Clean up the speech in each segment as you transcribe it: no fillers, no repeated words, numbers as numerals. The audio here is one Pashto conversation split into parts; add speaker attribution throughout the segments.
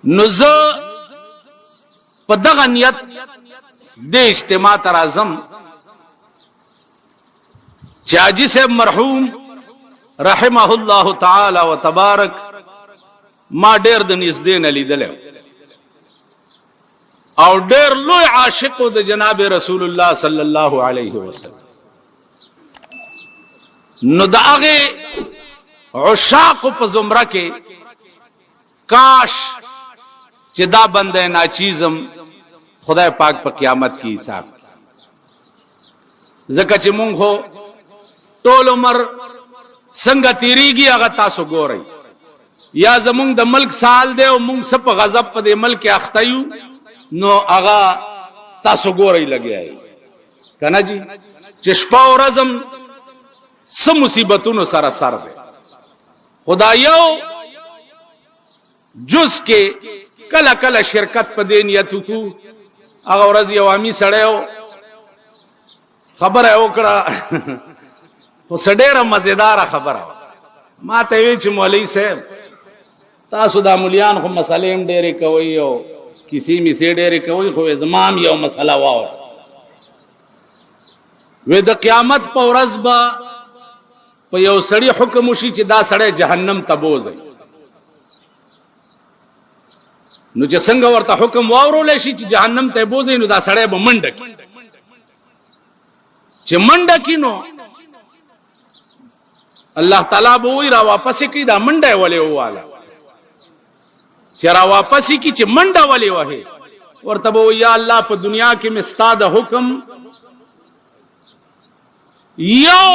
Speaker 1: نو زه په دغه نیت د اجتماع ته راځم چې حاجي صاحب مرحوم رحمه الله تعالی و تبارک ما ډېر د نږدې نه لیدلی او ډېر لوی عاشق د جناب رسول الله صلی الله علیه وسلم. نو د هغې عشاقو په زمره کې کاش چې دا بنده ناچیزم خدای پاک په قیامت کې حساب، ځکه چې مونږ خو ټول عمر څنګه تیریږي هغه تاسو ګورئ. یا زمونږ د ملک سال دی او مونږ څه په غضب په دې ملک کې اخته یو نو هغه تاسو ګورئ لګیا یې که نه جي، چې شپه او ورځ هم څه مصیبتونو سره سر دی. خدا یو جز کې کله کله شرکت په دې نیت وکړو. هغه ورځ یو عامي سړی و خبره یې وکړه خو څه ډېره مزېداره خبره وه. ما ته یې ویل چې مولوي صاحب تاسو دا مولیان خو مسلې هم ډېرې کوئ او کیسې میسې ډېرې کوئ، خو زما هم یو مسله واوره. وی د قیامت په ورځ به په یو سړي حکم وشي چې دا سړی جهنم ته بوځئ. نو چې څنګه ورته حکم واورولی شي چې جهنم ته بوځئ نو دا سړی به منډه کړي. چې منډه کړي نو الله تعالی به وایي را واپسې کړي دا منډه یې ولې وواله. چې را واپسې کړي چې منډه ولې وهې ورته به وایي یا الله په دنیا کې مې ستا د حکم یو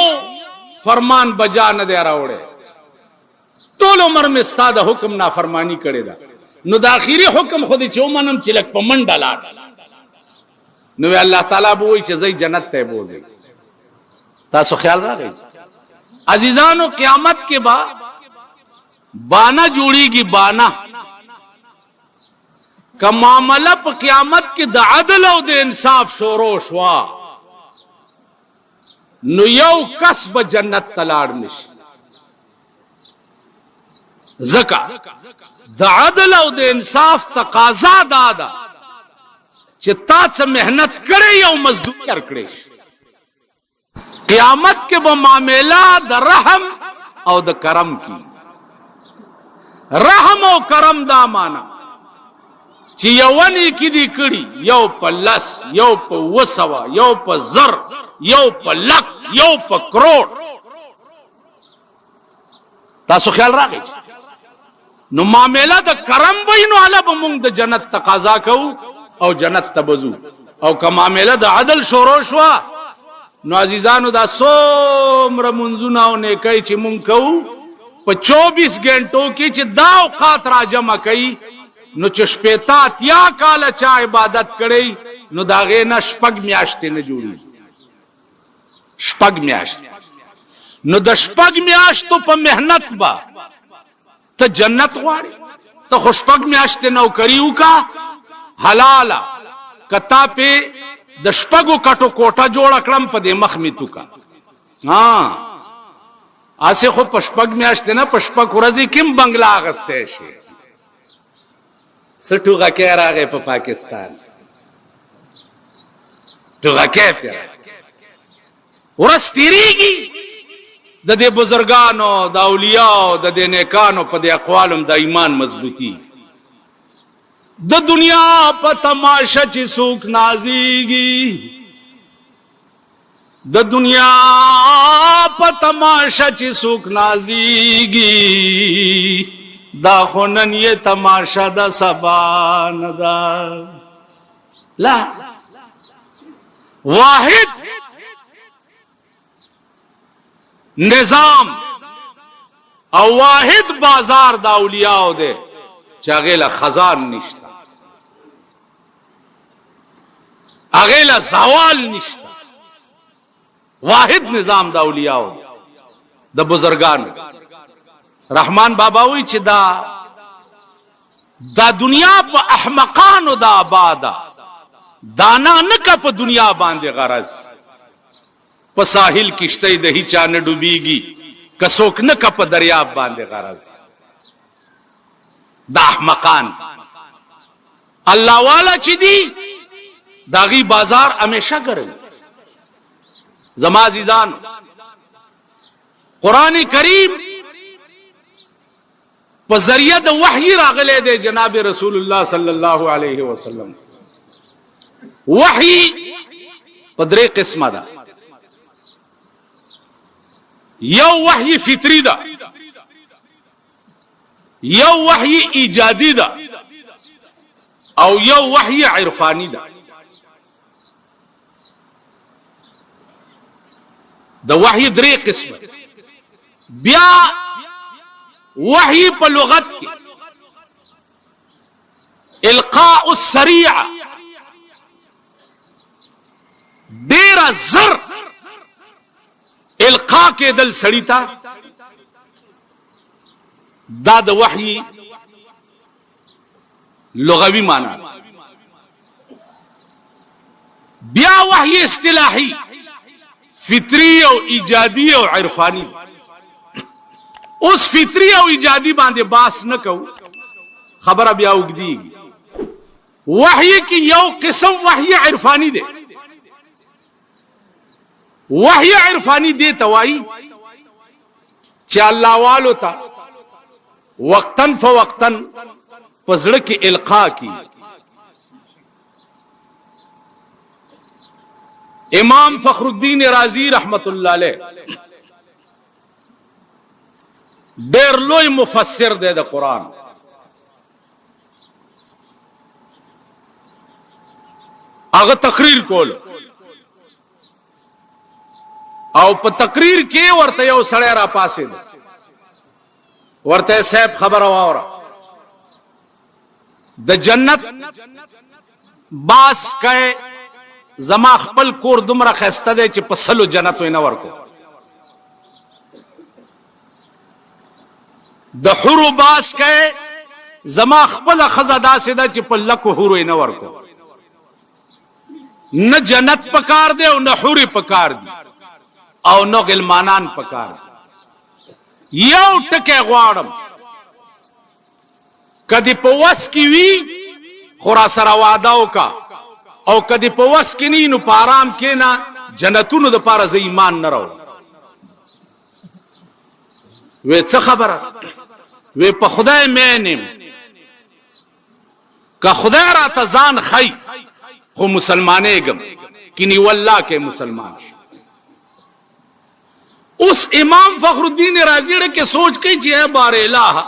Speaker 1: فرمان بجا نه دی راوړی، ټول عمر مې ستا د حکم نافرمانی کړې ده، نو د آخري حکم خو دې چې ومنم چې لږ په منډه لاړ. نو الله تعالی به وایي چې ځئ جنت ته یې بوځئ. تاسو خیال راغی عزیزانو قیامت کې با بانا جوړیږي بانا که معامله په قیامت کې د عدل او د انصاف شروع شوا نو یو کس به جنت ته لاړ نشي. ځکه د عدل او د انصاف تقاضا دا ده چې تا څه محنت کړې یو مزدور ورکړې. قیامت کې به معامله د رحم او د کرم کی. رحم او کرم دا معنا چې یو نیکی دي کړي یو په لس، یو په 200، یو په 1000، یو په لک، یو په کروڑ. تاسو خیال راغی نو معامله د کرم وای نو علا به مونږ د جنت تقاضا کوو او جنت ته بزو. او که معامله د عدل شروع شوه نو عزیزانو دا څومره منځونه او نیکۍ چې مونږ کوو په 24 غنټو کې چې دا اوقات را جمع کوي نو چې شپېته اتیا کاله چا عبادت کړی نو د هغې نه 6 میاشتې نه جوړېږي. 6 میاشتې نو د 6 میاشتو په محنت به ته جنت غواړې. ته خو 6 میاشتې نوکري وکړه حلاله، که تا پې د 6 کټو کوټه جوړه کړم په دې مخ مې توکه. هسې خو په 6 میاشتې نه په 6 ورځې کې هم بنګله اخیستی شي. څه ټوغکی راغی په پاکستان، ټوغکی پې ورځ تېرېږي د دې بزرګانو د اولیاو د دې نیکانو په دې اقوالو د ایمان مضبوطي. د دنیا په تماشه چې څوک نازیږي، د دنیا په تماشه چې څوک نازیږي، دا خو نن یې تماشه د سبا نه ده. لا واحد نظام او واحد بازار د اولیاء دی چې هغې له خزان نشته، هغې له زوال نشته. واحد نظام د اولیاء د بزرګانو. رحمان بابا وی چې دا دنیا په احمقانو دا آباده، دانا نکه په دنیا باندې غرض. په ساحل کشته د هیچا نه ډوبیږي که څوک نکه په دریاب باندې غرض. دا احمقان الله والا چې دی داغي بازار همیشه ګرځي. زما عزیزان قرآن کریم په ذریعہ د وحی راغله دی جناب رسول الله صلی الله علیه وسلم. وحی په درې قسمه ده. یو وحی فطری ده، یو وحی ایجادی ده، او یو وحی عرفانی ده. د وحی درې قسمه. بیا وحی په لغت کې القاء السریع، ډیر زر القاء کې دل سړی تا، دا د وحی لغوی معنی. بیا وحی اصطلاحی فطری او ایجادی او عرفانی. اوس فطری او ایجادی باندې باس نه کو، خبره بیا وګدیږي. وحی کی یو قسم وحی عرفانی دی. وحی عرفانی دی توای چې الله والو ته وقتن فوقتن پزړه کې القا کی. امام فخر الدین رازی رحمت الله علیه ډېر لوی مفسر دی د قرآن. هغه تقریر کول او په تقریر کې ورته یو سړی را پاسې دی، ورته صاحب خبره واوره، د جنت باس کئ زما خپل کور دومره خسته دی چې په سلو جنت وینه ورکو. د حورو باس کئ زما خپل خزه داسې ده چې په لکو حورو وینه ورکو. نه جنت پکار دی او نه حوري پکار دی او نه غلمانان پکار دی. یو ټکی غواړم، کدی په وس کې وی خورا سره وعده وکا، او کدی په وس کې نه نو په آرام کې نه جنتونو د پاره ز ایمان نه راو. وې څه خبره؟ وې په خدای مینم، که خدای را ته ځان خی خو مسلمانېږم کینی والله کې مسلمان شي. اوس امام فخر الدین رازی ډېر کې سوچ کوي چې اے بار الہ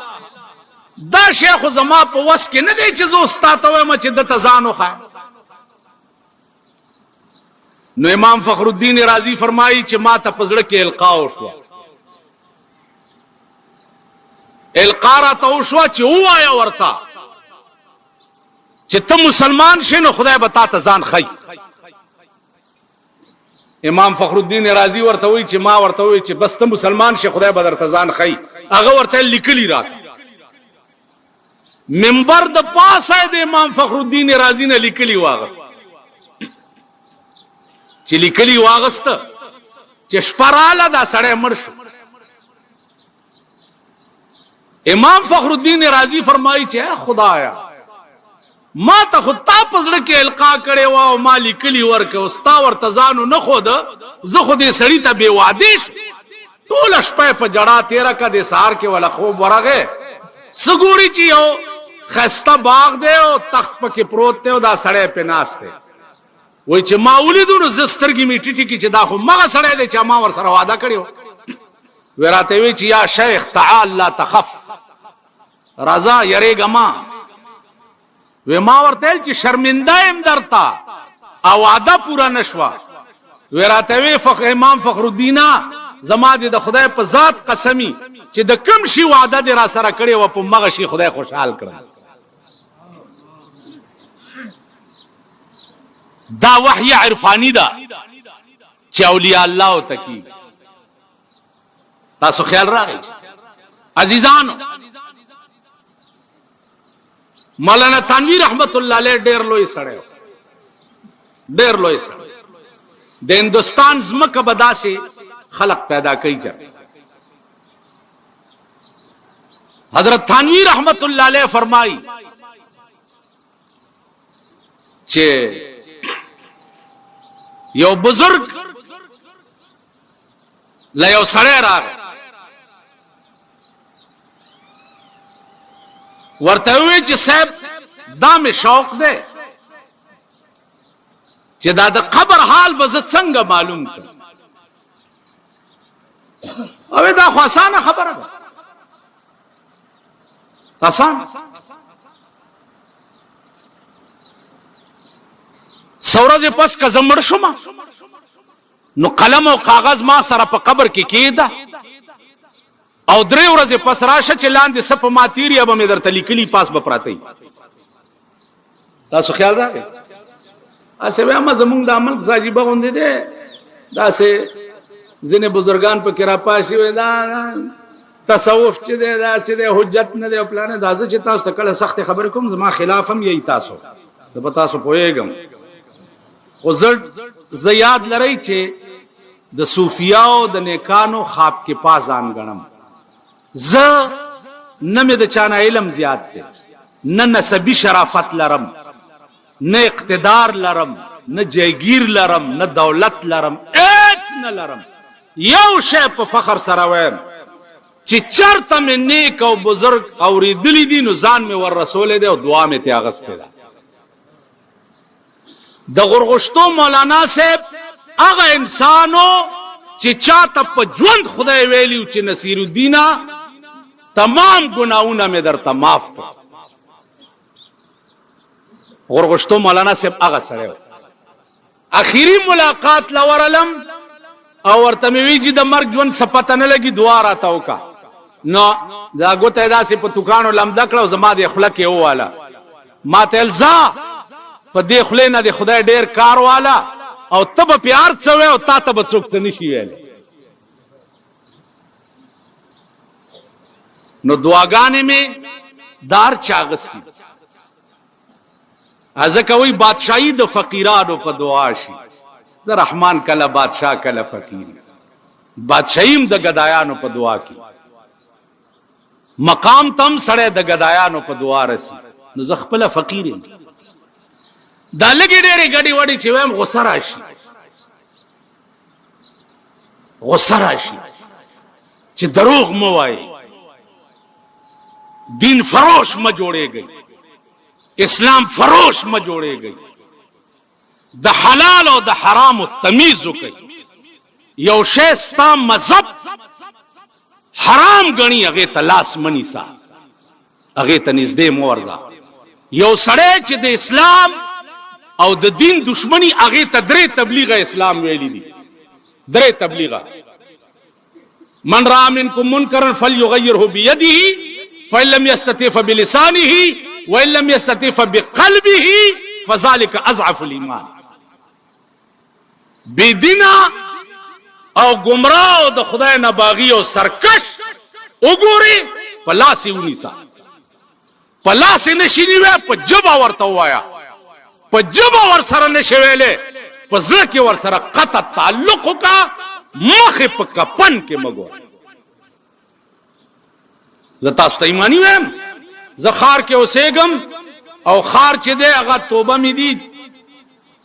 Speaker 1: دا شیخ زما په وس کې نه دی چې زه استاد ته وایم چې د تزانو خا. نو امام فخر الدین رازی فرمایي چې ما ته پزړه کې القا وشو، القا را ته وشو چې وایا ورته چې ته مسلمان شې نو خدای به تا ته ځان خی. امام فخر الدین رازی ورته وی چې ما ورته وی چې بس ته مسلمان شې خدای به درته ځان خی. هغه ورته لیکلی راته منبر د پاسه د امام فخر الدین رازی نه لیکلی واغست، چې لیکلی واغست چې شپراله دا سړی مړ شو. امام فخر الدین رازی فرمایي چې خدایا ما ته خو تا پزړه کې القا کړي و او ما لیکلی ورکه او ستا ورته ځانو نه خود، زه خو دې سړی ته بې وعدې شو. ټوله شپه په جړا تېره که د سهار کې ولا خوب ورغی، څه ګوري چې یو ښایسته باغ دی او تخت پکې پروت دی او دا سړی پې ناست دی. وایي چې ما ولیدو نو زه سترګې مې ټیټې کړي چې دا خو مغه سړی دی چې ما ورسره وعده کړې وه. وی راته وی چې یا شیخ تعال لا تخف، راځه یریږه ما. وی ما ورته ویل چې شرمنده یم درته او وعده پوره نه شوه. وی راته وی امام فخر الدین زما دې د خدای په ذات قسمی چې د کوم شي وعده دې را سره کړې وه په مغه شي خدای خوشحال کړم. دا وحی عرفانی ده چې اولیاء الله ته کی. تاسو خیال راغی عزیزانو؟ مولانا تنویر رحمت الله علیه ډېر لوی سړی، ډېر لوی سړی. د هندوستان زمکه به داسې خلق پیدا کوي چې حضرت تھانوی رحمت اللہ علیہ فرمائی چې یو بزرگ لا یو سړی راغی ورته وی چې صاحب دا مې شوق دی چې دا د قبر حال به زه څنګه معلوم کړم او دا خو اسانه خبره ده آسان سورج پس کا زمړ شوم نو قلم او کاغذ ما سره په قبر کې کېده او درې ورځې پس راشه چې لاندې سپ ماتيري به مې درته لیکلي پاس به پراته تاسو خیال راغی اسه به ما زمونږ د عمل ساجيبه غوندې ده دا سه ځنه بزرگان په کرا پاشي وې دا تصوف چې دا چې حجت نه دی پلان دا چې تاسو کله سخت خبر کوم زما خلاف هم یی تاسو د پتا سو پويګم خو زیاد لري چې د صوفیاو د نیکانو خواب کې پازان غنم ز نه مې د چانه علم زیات دی نه نسبی شرافت لرم نه اقتدار لرم نه جایگیر لرم نه دولت لرم اېڅ نه لرم یو شی په فخر سره وایم چې چرته مې نیک او بزرگ اوریدلی دي نو ځان مې ور رسول دی او دعا مې ته اغسته ده د غرغشتو مولانا صاحب هغه انسانو چې چاته په ژوند خدای ویلیو چې نصیر الدین تمام گناہونه مې درته معاف کړ غرغشتو مولانا صاحب هغه سره اخیری ملاقات لورلم او ورته مې ویجی د مرګ ژوند سپته نه لګي دعا راته وکا نو دا ګوته داسې په توکانو لمدا کړو زما د خلک یو والا ما ته الزا په دې خلې نه د خدای ډیر کار والا او تب پیار څوي او تا ته بڅوک څه نشي ویل نو دعاګانې می دار چاغستی ازکه وی بادشاہي د فقیرانو په دعا شي زه رحمان کله بادشاہ کله فقیر بادشاہیم د گدایانو په دعا کې مقام تم سړی د گدایانو په دعا رسی نو زه خپل فقیر یم دا لګي ډېرې غړي وړي چې ویم غوسه راشي چې دروغ مو وایي دین فروش ما جوړے گئی اسلام فروش ما جوړے گئی د حلال او د حرام تمیز وکي یو شی ستا مذهب حرام غني هغه تلاس منی سا هغه ته نږدې مو ورځه یو سړی چې د اسلام او د دین دشمنی هغه ته درې تبلیغ اسلام ویلي دي درې تبلیغ من را منکم منکرا فليغيره بيده فإن لم يستطع فبلسانه وإن لم يستطع فبقلبه فذلك أضعف الإيمان بيدینا او گمراه د خدای نه باغی او سرکش وګوري پلاسي ونیسا پلاسي نشینی وې په جبا ورته وایا په جبا ور سره نشویلې په ځل کې ور سره قطع تعلق کا مخ په کپن کې مګو زه تاسو ته ایمانی ویم زه خار کې اوسېګم او خار چې دی هغه توبه مې دي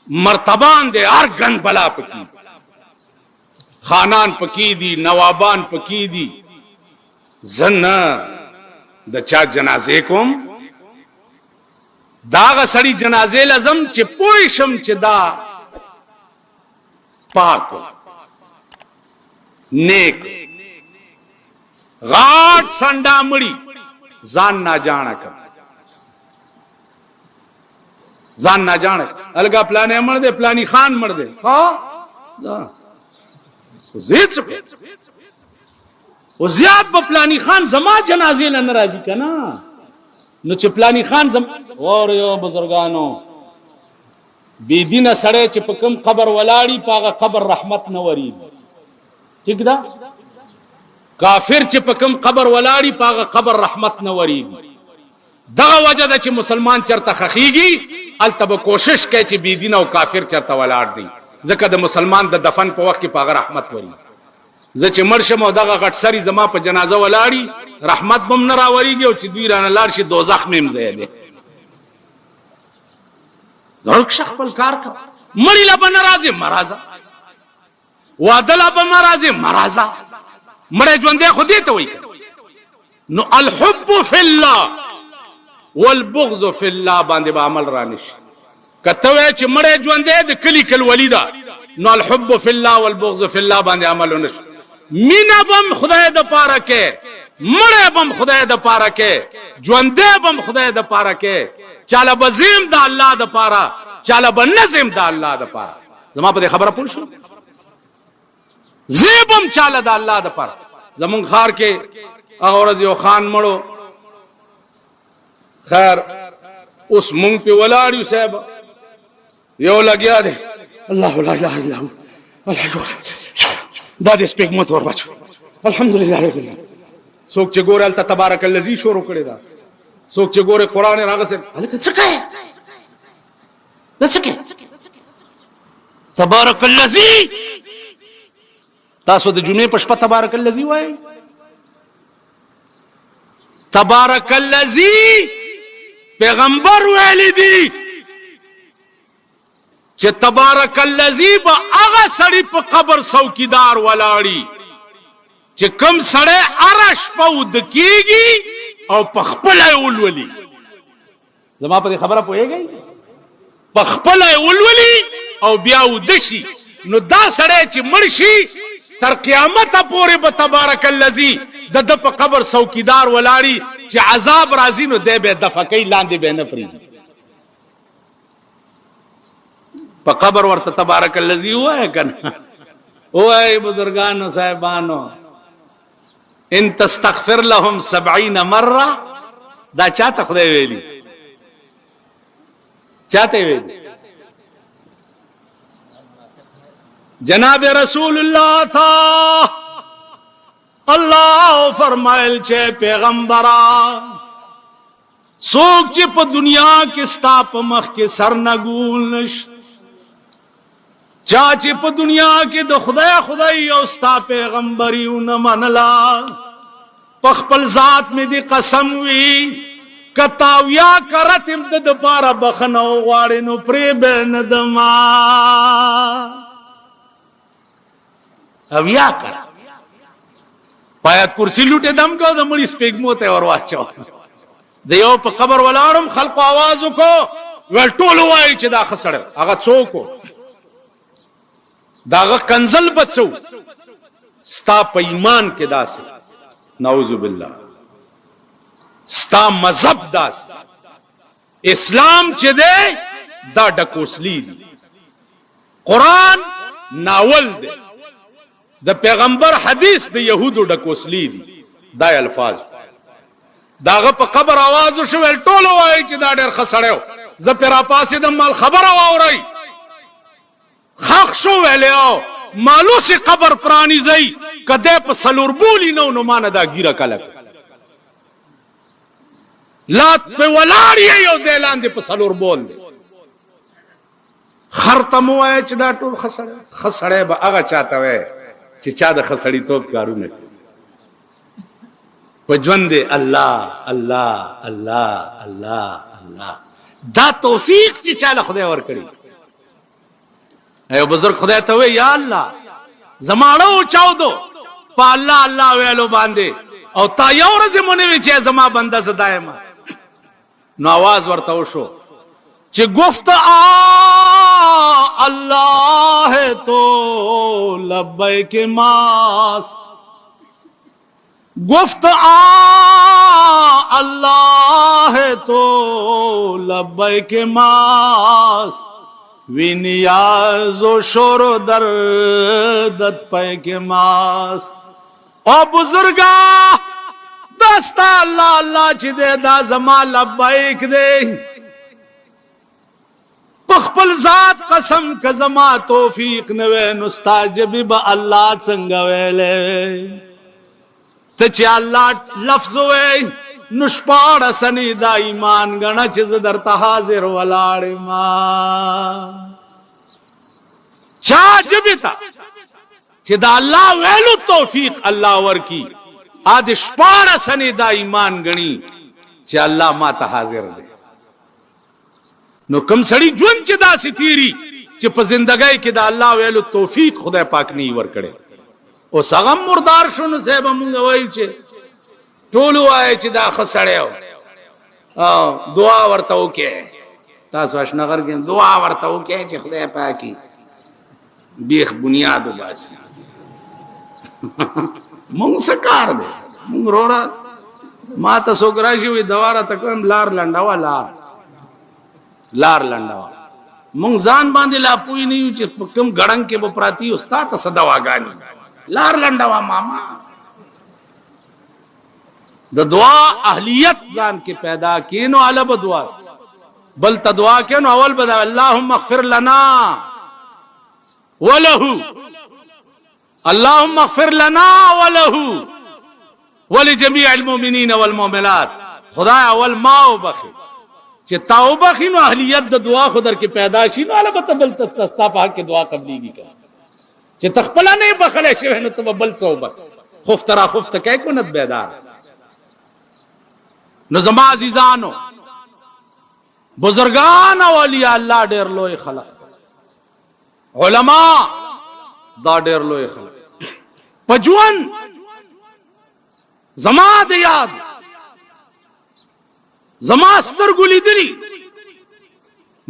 Speaker 1: مرتبان دی هر ګن بلا پکې خانان پکې دي نوابان پکې دي زنه د چا جنازې کوم داغه سړی جنازې لازم چې پوي شم چې دا پاک نیک غاټ سنډا مړی ځان نه جانا کړ ځان نه جانا الګا پلانې مړ دې پلاني خان مړ دې ها دا زید څه او زیات په پلاني خان زما جنازې نه ناراضي کنا نو چې پلاني خان زم اور یو بزرګانو بی دینه سړی چې په کوم قبر ولاړی پاغه قبر رحمت نه وری ٹھیک ده کافر چې په کوم قبر ولاړی پاغه قبر رحمت نه وری دغه وجه ده چې مسلمان چرته خخیږي التب کوشش کوي چې بی دینه او کافر چرته ولاړ دی ځکه د مسلمان د دفن په وخت کې پاغه رحمت وری زه چې مرشم او دغه غټ سری زما په جنازه ولاړی رحمت بم نه راوریږي او چې دوی رانه لاړ شي دوزخ مې ځای دی ورک خپل کار کا مړی لا به ناراضه مرزا وعده لا به ناراضه مرزا مړی ژوندې خو دې ته وایي نو الحب فی الله والبغض فی الله باندې به عمل رانش کته وای چې مړی ژوندې د کلی کل ولیدا نو الحب فی الله والبغض فی الله باندې عمل ونش مینا بم خدای د پاره کې مړی بم خدای د پاره کې ژوندې بم خدای د پاره کې چاله بزیم د الله د پاره چاله بنظم د الله د پاره زما په خبره پوه شو زیبم چاله د الله د پاره زمون خار کې هغه ورځ یو خان مړو خیر اوس مونږ په ولاړیو صاحب یو لګیا دی الله لا اله الا هو دا دې سپیک مت ور بچو الحمدلله رب العالمین څوک چې ګورل ته تبارک الذی شروع کړی دا څوک چې ګوره قران راغسه الکه څه کوي دا څه کوي تبارک الذی تاسو د جمعې په شپه تبارک الذی وای تبارک الذی پیغمبر ویل دي چې تبارک الذی با هغه سړی په قبر څوکیدار ولاړی چې کم سړی عرش پود کیږي او په خپل اولولي زما په خبره پوهیږي په خپل اولولي او بیا ودشي نو دا سړی چې مرشي تر قیامت پورې به تبارک الذی د په قبر څوکیدار ولاړی چې عذاب راځي نو دی به دفقې لاندې به نه پریږي په قبر ورته تبارک الذی وای کنه وای بزرګانو صاحبانو ان تستغفر لهم 70 مره دا چاته خدای ویلی چاته ویلی جناب رسول الله تا الله فرمایل چې پیغمبرا څوک چې په دنیا کې ستا په مخ کې سر نګول نش چا چې په دنیا کې د خدای او ستا پیغمبري ونه منلا په خپل ذات مې دي قسم وی کتاویا کرتم د پاره بخنو غواړي نو پرې به ندما اویا کر پایت کرسی لوټه دم کو د مړي سپېګمو ته ور واچو د یو په قبر ولاړم خلق आवाज وکړو ول ټول وای چې دا خسړ هغه څوک داغه کنزل بچو ستا په ایمان کې داس نعوذ بالله ستا مذهب داس اسلام چې دی دا ډکوسلی دی قران ناول دی د پیغمبر حدیث د يهودو ډکوسلی دی دا الفاظ داغه په قبر आवाज شو ول ټول وای چې دا ډېر خسړیو ز پیرا پاسې د مال خبره واوري خخ شو ویلو مالو سی قبر پرانی زئی کده په سلور بولی نو مان دا ګیره کلک لات په ولاړی یو دلاندې په سلور بول خرتمو وای چې دا ټول خسړې به هغه چاته وای چې چا د خسړی توپ کارونه په ژوند الله الله الله الله الله دا توفیق چې چاله خدای ور کړی ایو بزرگ خدای ته وی یا الله زماړو چاودو په الله الله ویلو باندې او تا یو ورځ مونږ وی چې زما بنده ز دایما نو आवाज ورته وشو چې گفت الله ہے تو لبیک ماست گفت الله ہے تو لبیک ماست وی نیاز و شور و دردت پیک ماست او بزرگا دستا اللہ اللہ چی دے دا زمان لبائک دے پخپل ذات قسم کا زمان توفیق نوے نستاجبی با اللہ چنگوے لے تچی اللہ لفظ ہوئے نشپاڑ سنی دا ایمان گنا چیز در تحاضر ولاڑ ما چا جبتا چې دا الله ویلو توفیق الله ورکی اد شپاره سنې دا ایمان غني چې الله ما ته حاضر دی. نو کم سړی ژوند چې دا ستيري چې په زندګۍ کې دا الله ویلو توفیق خدای پاک نه ور کړي او سغم مردار شونه صاحب مونږ وایو چې ټول وایي چې دا خسړیو او دعا ورته وکي تاسو اشنغر کې دعا ورته وکي چې خدای پاکي بیخ بنیاد وباسي مونږ سکار دي مونږ رورا ما تاسو ګراشي وي دواره تکم لار لنډاوه لار لنډاوه مونږ ځان باندې لا پوي نه یو چې کوم غړنګ کې به پراتی استاد ته صدواګانی لار لنډاوه ماما د دعا اهلیت ځان کې پیدا کینو الب دعا بل تدعا کینو اول بدا اللهم اغفر لنا وله اللهم اغفر لنا وله ولجميع المؤمنين والمؤمنات خدای اول ما وبخي چې توبه خینو اهلیت د دعا خو در کې پیدا شي نو البته بل تستا په کې دعا قبليږي چې تخپل نه بخله شي نو ته بل توبه خفترا خفت کې کونت بیدار. نو زما عزیزانو بزرگان اولیاء الله ډېر لوی خلق علما دا ډېر لوی خلق پجوان زما د یاد زما سترګو لیدلی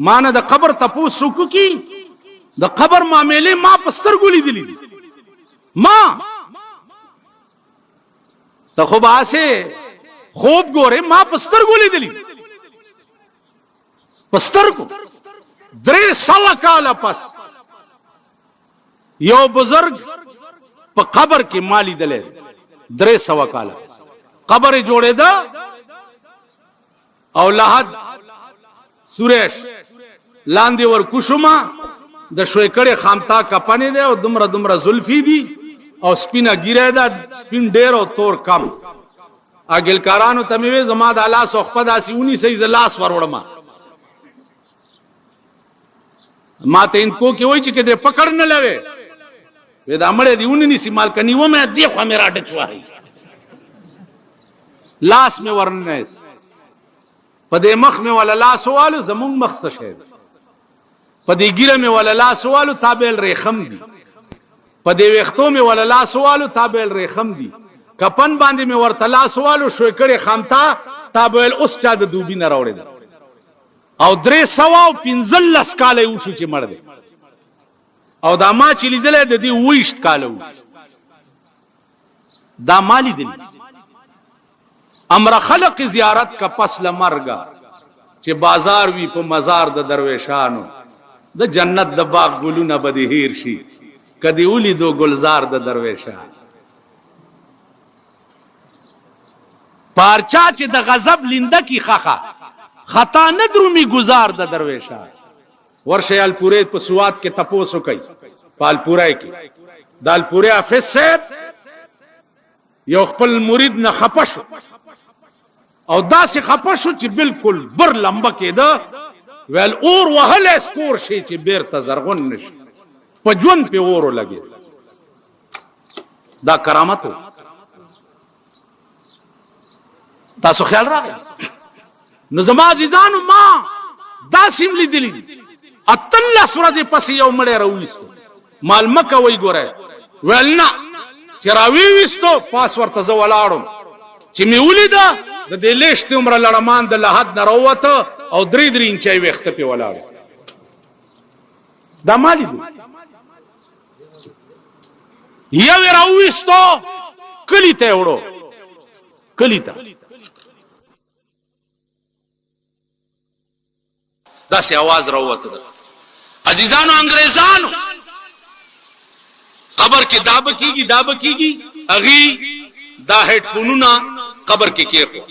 Speaker 1: مانه د قبر تپوسو کی د قبر معاملې ما پسترګو لیدلی ما ته خو باسه خوب ګوره ما پسترګو لیدلی پسترګو 300 کال پس یو بزرگ په قبر کې مالی دله 300 کال قبر جوړه ده او لحد سوریش لاندې ور کوشما د شوي کړه خامتا کپنه ده او دمره زلفي دي او سپینه ګیره ده سپین ډیر او تور کم اګل کارانو تموي زما د الله صحبه داسي 19 زلاس وروړما ما ته انکو کې وای چې کده پکړ نه لوي وې دا مړې دیونه ني سیمال کني و مې دی خو مې راټ چوهي لاس مې ورنه پدې مخ مې ولا لاس والو زمون مخ څه شه پدې ګیره مې ولا لاس والو تابل ریخم دي پدې وختو مې ولا لاس والو تابل ریخم دي کپن باندې مې ورته لاس والو شوي کړي خامتا تابل اوس چا د دوبي نه راوړي او 315 کال یې وشو چې مړ دی او دا ما چې لیدل د دې 20 کال دا مالی دي امر خلق زیارت کا پس لمرګه چې بازار وی په مزار د درویشانو د جنت د باغ ګلونه بده هیر شي کدی ولي دو گلزار د درویشان پارچا چې د غضب لنده کی خخه خطا نه درومي گزار د درویشان ورشیال پوره په سواد کې تپوسو کوي پال پورای کې دال پوره حافظ صاحب یو خپل مرید نه خپشو او داسې خپشو چې بالکل بر لمبه کېده ویل اور وهل اسکور شي چې بیرته زرغون نشي په ژوند په اورو لګي دا کرامت تاسو خیال راغی نو زما عزیزانو ما دا سیم لیدلی اتل سورج پس یو مړی راوېستو مال مکه وای ګوره ویل نه چې راوېستو پاس ورته زه ولاړم چې می ولیدا د دې لیشت عمر لړمان د لحد نه راوته او 3 انچي وخت په ولاړ دا مالی دي یو راوېستو کلی ته وړو کلی ته دا سي आवाज راوته عزیزانو انګريزانو قبر کې داب کیږي اغي دا هډ فونونه قبر کې کېخو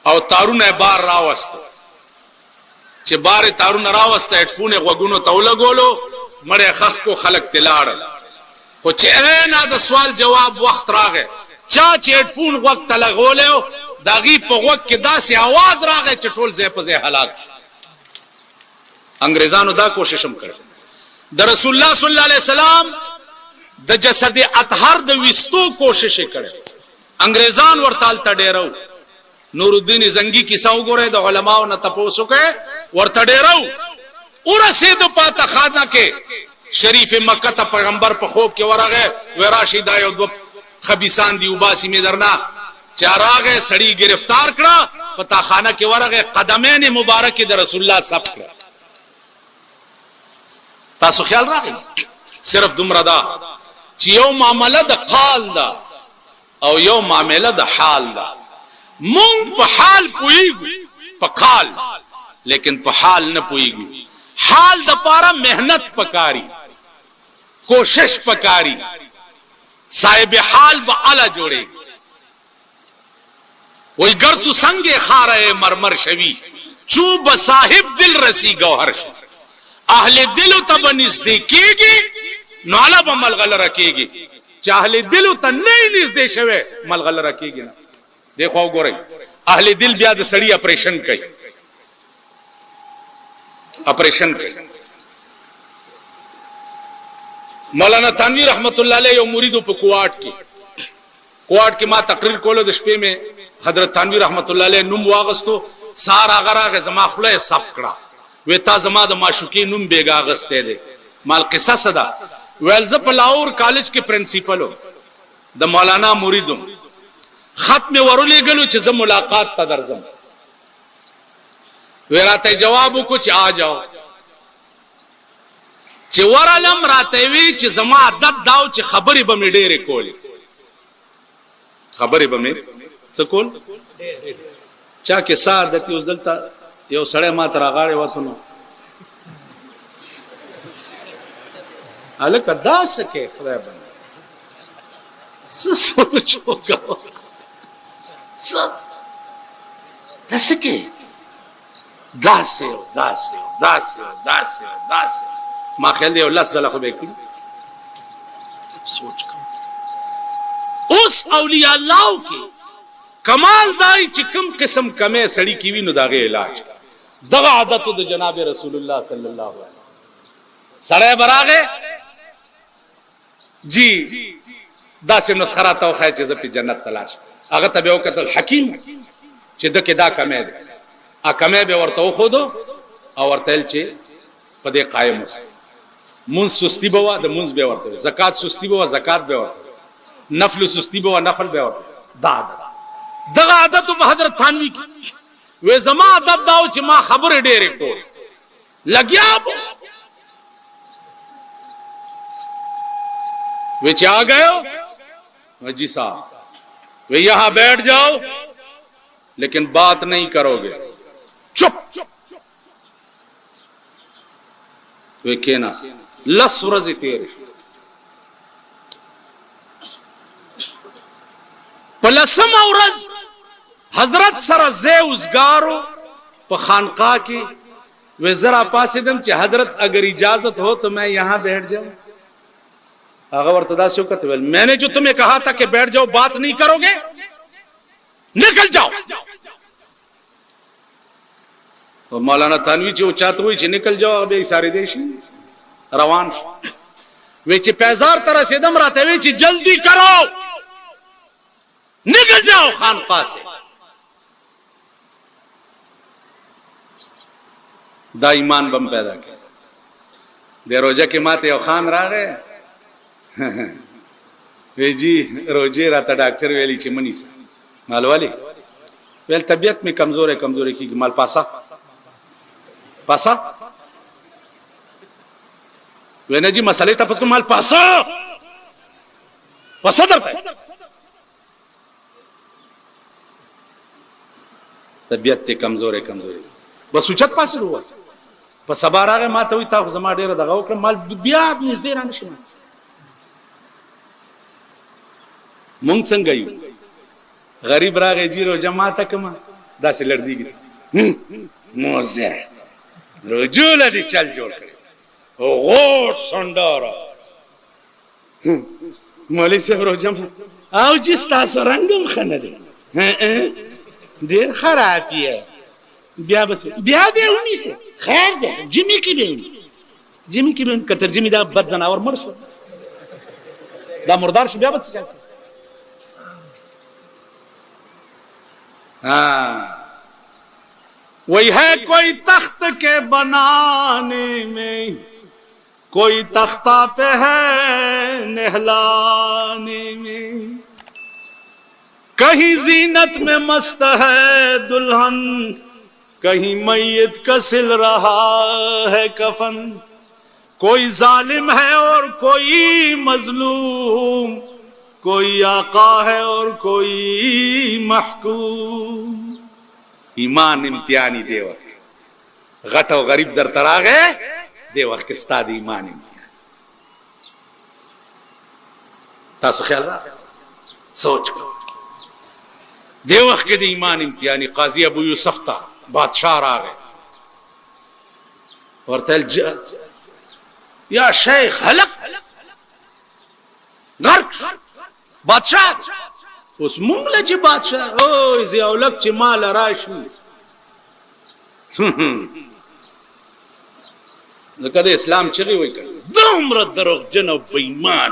Speaker 1: او تارونه بار راوست چې بار تارونه راوست هډ فونه غوګونو توله ګولو مړې خخ کو خلق تلاړ خو چې انا د سوال جواب وخت راغې چا چې هډ فون وخت لغوله داغي په وخت کې داسې आवाज راغې چې ټول ځای په ځای حالات انګريزانو دا کوشش هم کړ د رسول الله صلی الله علیه وسلم د جسد اطهر د وستو کوشش کړي. انګريزان ورتال ته ډیرو. نور الدین زنگی کیسه وګوره د علماو نه تاسو کې ورته ډیرو ورسید پاته خانه کې شریف مکه ته پیغمبر په خوب کې ورغه وراشي دا یو دو خبيسان دی وباسي می درنا چاراغه سړی گرفتار کړه پتا خانه کې ورغه قدمین مبارک د رسول الله صف کړه. تاسو خیال راغی صرف دومره دا چې یو معاملہ د قال دا او یو معاملہ د حال دا. مونږ په حال پویګو په قال لیکن په حال نه پویګو. حال د پاره مهنت پکاري کوشش پکاري صاحب حال با اعلی جوړي وای گر تو سنگ خاره مرمر شوی چوب صاحب دل رسی گوهر شي. اهل دل ته بنزدیکيږي نو علا به ملغلره رکیږي چې اهل دل ته نه نږدې شوی ملغلره رکیږي نه. دیکھو ګورئ اهل دل بیا د سړی اپریشن کوي اپریشن کوي. مولانا تنویر رحمت الله علیه یو مرید په کوارټ کې ما تقریر کولو د شپې می حضرت تنویر رحمت الله علیه نوم واغستو سارا غراغه زما خله سب کړه وې تا زما د معشوقې نوم بیګا غسته دي مال قصه صدا ویلز په لاهور کالج کې پرنسپل د مولانا مریدم خط می ورولې غلو چې زم ملاقات ته درځم وراته جواب کو چې آ جاؤ چې ورالم راته وی چې زما عادت داو چې خبرې به مې ډېرې کولې خبرې به مې څه کول چا کې سعادت اوس دلته یو سړی ما تر غاړې وته نو الکه دا سکه خدای باندې څه سوچ وکاو څه داسکه داسه ما خیال دی الله تعالی خو به کړی سوچ کوم. اوس اولیاء الله کې کمال دای چې کوم قسم کمه سړی کی وی نو داغه علاج دغه عادت د جناب رسول الله صلی الله علیه وسلم سره براغه جی داسې مسخره ته خای چې ز په جنت تلاش هغه ته به وکتل حکیم چې دکې دا کمه ده ا کمه به ورته خو دو او ورته چې په دې قائم اوس مون سستی بوا د مونږ به ورته زکات سستی بوا زکات به ورته نفل سستی بوا نفل به ورته دغه عادت په حضرت تھانوی کی وې زما عادت داو چې ما خبر ډېرې کو لګیا وې چې آ گئے جی صاحب وې یہاں بیٹھ جاؤ لیکن بات نہیں کرو گے چپ وې کېنا لس ورځې تیر پلسم ورځ حضرت سره زوزګارو په خانقاه کې وې زرا پاسیدم چې حضرت اگر اجازت ہو تو میں یہاں بیٹھ جاؤں. هغه ورته دا شو کته ول میں نے جو تمہیں کہا تھا کہ بیٹھ جاؤ بات نہیں کرو گے نکل جاؤ. اور مولانا تھانوی چې او چاته وي چې نکل جاؤ به ساري دیشي روان وی چې پیزار تر رسیدم راته وی چې جلدی کرو نکل جاؤ خانقاہ سے. دا ایمان بم پیدا کړ. د روزه کې ماته یو خان راغی وی جی روزه راته ډاکټر ویلی چې منیس مال والی ویل طبیعت می کمزور کیږي مال پاسا وینا جی مسئلے تپس کو مال پاسا درتا طبیعت ته کمزور بس اوچت پاس رو په سبا راغه ما ته وي تاسو زما ډیره دغه وکړه مال بیا نږدې را نشم. مونږ څنګه یو غریب راغی جیرو جماعت کما داسې لړزیږي موزه رجوله دي چل جوړ کړي او غوټ سنداره مولوی صاحب روجم او جس تاسو رنگم خنه دي ډیر خراب یې بیا به ونی سه خیر ده جمی کی به کتر جمی دا بد زناور مر شو دا مردار شي بیا به څه वही है कोई तख्त के बनाने में कोई तख्ता पे है नहलाने में कहीं जीनत में मस्त है दुल्हन कहीं मैयत का सिल रहा है कफन कोई जालिम है और कोई मजलूम कोई आका है और कोई महकूम ईमान इम्तिहानी दे वक्त घट और गरीब दर तरा गए दे वक्त किस्ता दी ईमान इम्तिहान तासु ख्याल रहा सोच दे वक्त के दी ईमान इम्तिहानी काजी अबू यूसुफ था बादशाह आ गए और तल या शेख हलक गर्क बादशाह उस मुंगले ची बादशाह ओ जियाउलक ची माल राशु कदे इस्लाम चली हुई कर दोमर दरोग जनो बेईमान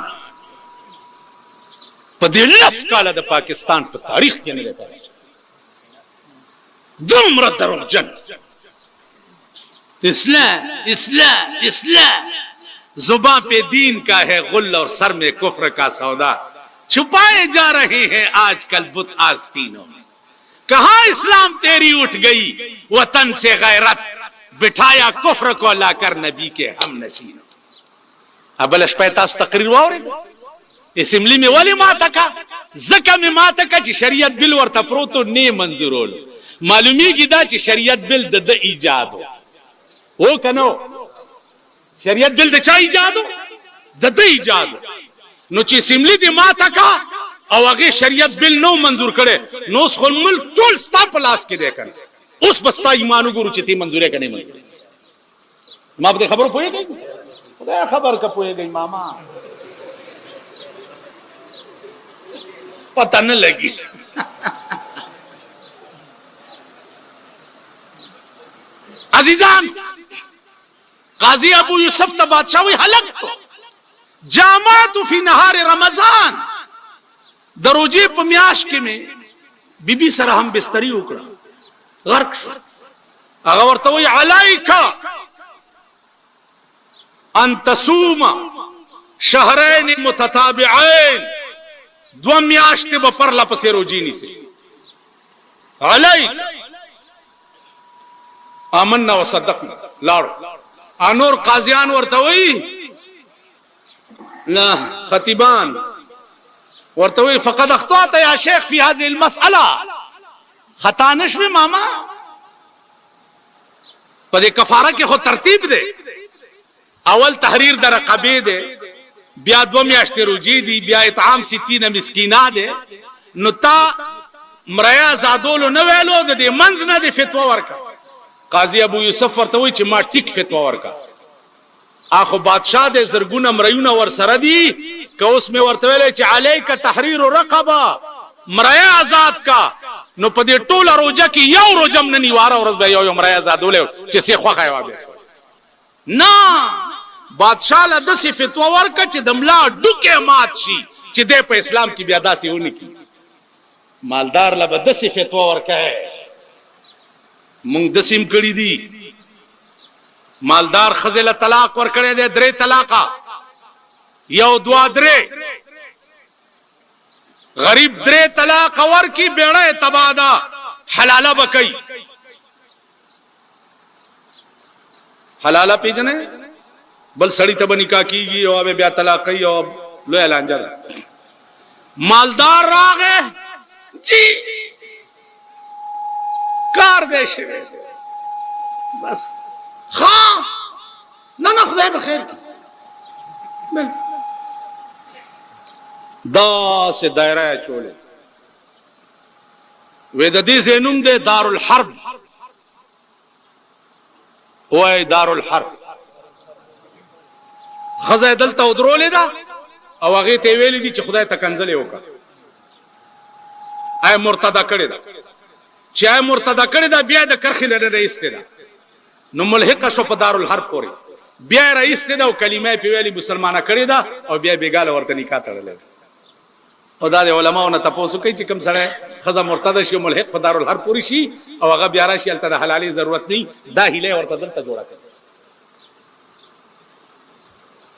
Speaker 1: पदिलस काला द पाकिस्तान पर तारीख के नहीं लेता दोमर दरोग जन इस्लाम इस्लाम इस्लाम जुबान पे दीन का है गुल और सर में कुफ्र का सौदा छुपाए जा रहे हैं आजकल बुत आस्तीनों में कहां इस्लाम तेरी उठ गई वतन से गैरत बिठाया कुफ्र को लाकर नबी के हम नशीनों अबलश पैतास तकरीर असेंबली में वाली माता का जका में माता का शरीयत बिल और तप्रोतो ने मंजूरोल मालूमी की दा शरीयत बिल द इजाद हो कनो शरीयत बिल द चा इजाद हो द इजाद नो ची सिमली दी माता का और आगे शरीयत बिल नो मंजूर करे नो खोल मुल्क टोल स्टा पलास के देकर उस बस्ता ईमानु गुरु चिति मंजूर का नहीं मंजूर माप दे खबर पोए गई खुदा खबर का पोए गई मामा पता न लगी अजीजान काजी अबू यूसुफ ता बादशाह हुई हलक जामात फी नहार रमजान दरोजे पम्याश के में बीबी सर हम बिस्तरी उकड़ा गर्क अगर तो वही अलाइका अन तसूमा शहरैन मुतताबिऐन दो म्याश्ते बपरला पसे रोजीनी से अलाइक आमन्ना व सदक़ना लाड़ो आनोर काजियान वर्तवई ला खतीबान वर्तवई फकद अख्तात या शेख फी हाज़िल मसअला खतानश में मामा पदे कफारा के खो तरतीब दे अवल तहरीर दर कबे दे ब्या दो म्याश्ते रोजी दी ब्या इताम सित्तीन मिस्कीना दे नुता मरया जादोलो न वेलो दे मंज न दे फतवा वर्का काजी अबू यूसुफ वर्तवई ची मा टिक फतवा वर्का आखो बादशाह दे जरगुना मरयुना वर सरदी का उसमें वर्तवेले ची अलैका तहरीर रक़बा मरया आजाद का नो पदे टोला रोजा की यो रोजम न निवारा और बे यो मरया आजादोले ची से खवा खायवा बे ना बादशाह ला दस फतवा वर्का ची दमला डुके मात शी ची दे पे इस्लाम की ब्यादा सी होनी की मालदार ला दस फतवा वर्का है मुंग दसिम कड़ी दी मालदार खजेला तलाक वर करे दे द्रे तलाका यो दुआ द्रे गरीब द्रे तलाक वर की बेड़ा तबादा हलाला बकई हलाला पीजने बल सड़ी तब निकाह की अबे ब्या तलाक लो ऐलान जा मालदार रागे जी कार देश बस हाँ ना ना खुदा बखैर दा से दायरा छोड़े वेददी ज़ेनुम दे दारुल हर्ब ओए दारुल हर्ब खज़ा दलता उधरो लेदा और आगे तेवेली दी च खुदा तकंजले होका आए मुर्तदा करे दा चाहे मुर्तदा करे दा बिया द करखिल ने इस्तेदा नो मुल्हिक शो पदारुल हर्ब कोरे بیا رئیس ته دا کلمه په ویلي مسلمانه کړی دا او بیا بیګاله ورته نکاح تړلې او دا د علماو نه تاسو کوي چې کوم سره خزه مرتد شي ملحق په دارالحرب پوری شي او هغه بیا راشي الته د حلالي ضرورت نه دا هله ورته دلته جوړه کړي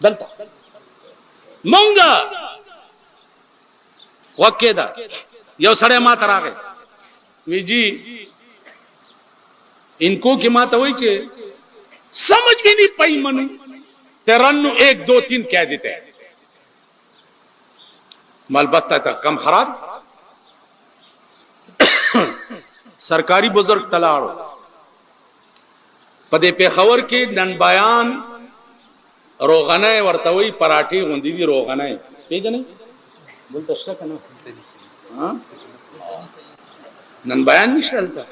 Speaker 1: دلته مونږه وکیدا یو سړی ما تراغه وی جی इनको की माता वही चे समझ भी नहीं पाई मनु तेरन्नु 1 2 3 कह देते हैं मलबत्ता था कम खराब सरकारी बुजुर्ग तलाड़ो पदे पे खबर के नन बयान रोगना वर्तवई पराठी गुंदी भी रोगना है जने बोलते उसका कहना हाँ नन बयान नहीं चलता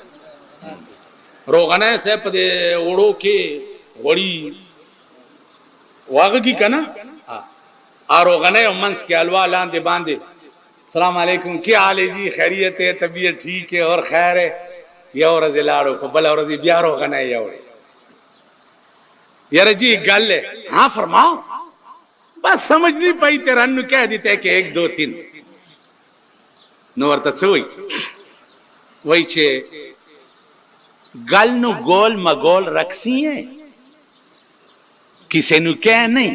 Speaker 1: रोगना से पदे ओड़ो के वड़ी वागी का ना आ रोगना मंस के अलवा लांदे बांधे सलाम अलैकुम क्या हाल है जी खैरियत है तबीयत ठीक है और खैर है या और जिलाड़ो को बल और ब्याह रोगना है यार जी गल है हाँ फरमाओ बस समझ नहीं पाई तेरा अन्नू कह देते कि 1 2 3 नोर तत्सोई वही छे गल नु गोल मगोल रखसी है किसी नु कह नहीं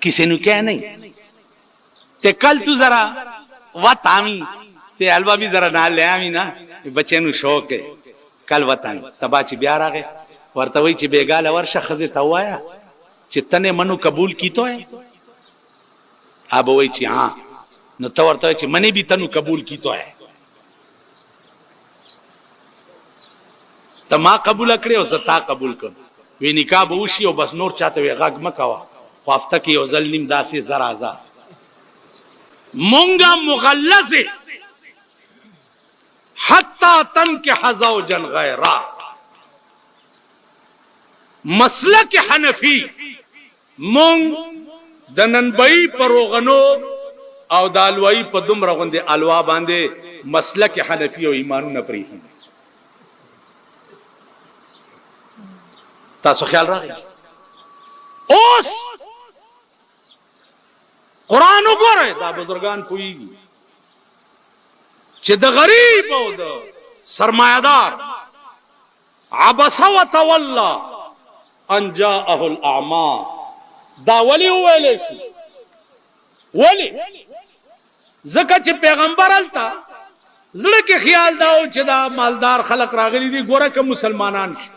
Speaker 1: किसी नु कह नहीं ते कल तू जरा वत आमी ते अलवा भी जरा ना ले आमी ना बच्चे नु शौक है कल वत आमी सबा ची ब्याह आ गए वर्ता वही ची बेगाल वर्ष खजे तवाया चित्तने मनु कबूल की तो है अब वही ची हाँ न तो वर्ता ची मने भी तनु कबूल की तो है त मां कबूल कड़े हो सता कबूल कर वे निकाह बहुशी हो बस नोर चाहते हुए गग मकावा वाफ्ता की ओजल निम दासे जराजा मोंगा मुगल्लज़ हत्ता तन के हजाओ जन गैरा मसलक हनफी मोंग दननबई परोगनो او دالوئی په دومره غوندې الوا باندې مسلک حنفی او ایمانونه پرې تاسو خیال راغی اوس قران وګوره دا بزرگان کوي چې د غریب او د سرمایدار عبس وتولى ان جاءه الاعمى دا ولی ویل شي ولی زکه چې پیغمبر التا زړه کې خیال داو چې دا مالدار خلق راغلي دي ګوره که مسلمانان شي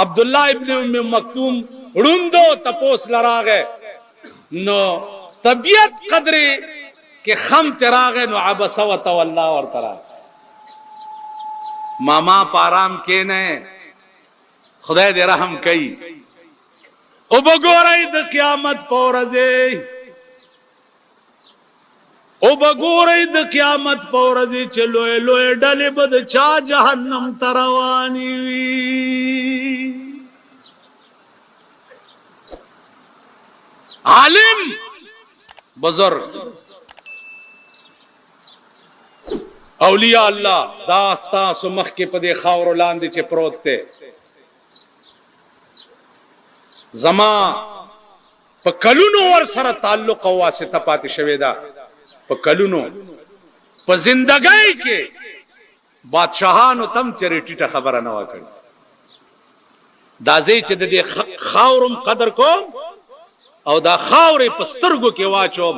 Speaker 1: عبد الله ابن ام مکتوم روندو تپوس لراغه نو طبیعت قدرې کې خم تراغه نو عبس وتولى ور ترا ماما پارام کې نه خدای دې رحم کوي او بګورای د قیامت پورځه او بګورای د قیامت پورځه چلو لوی ډلې بد چا جهنم تروانی وی عالم بزرگ اولیاء اللہ داستا سمخ کے پدے خاور لاندے چے پروت تے زما پا کلونو ور سر تعلق واسطہ پاتی شویدہ پا کلونو پا زندگائی کے بادشاہانو تم چرے ٹیٹا خبر نوا کر دازے چے دے خاورم قدر کو او دا خاورې پسترګو کې واچوم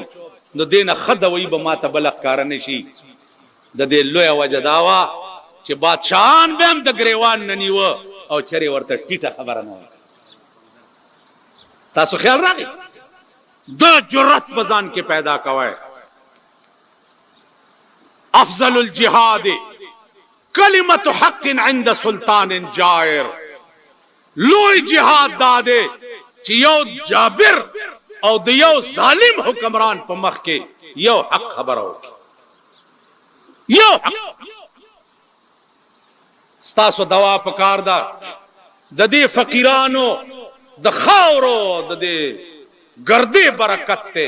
Speaker 1: نو دینه خد وی به ماته بلخ کار نشي د دې لوی وجداوا چې بادشاہان به هم د گریوان ننیو او چری ورته ټیټه خبره نه تاسو خیال راغی د جرأت بزان کې پیدا کوي افضل الجهاد کلمت حق عند سلطان جائر لوی جهاد داده چې یو جابر او د یو ظالم حکمران په مخ کې یو حق خبرو یو حق ستاسو دوا پکار دا د دې فقیرانو د خاورو د دې ګردې برکت ته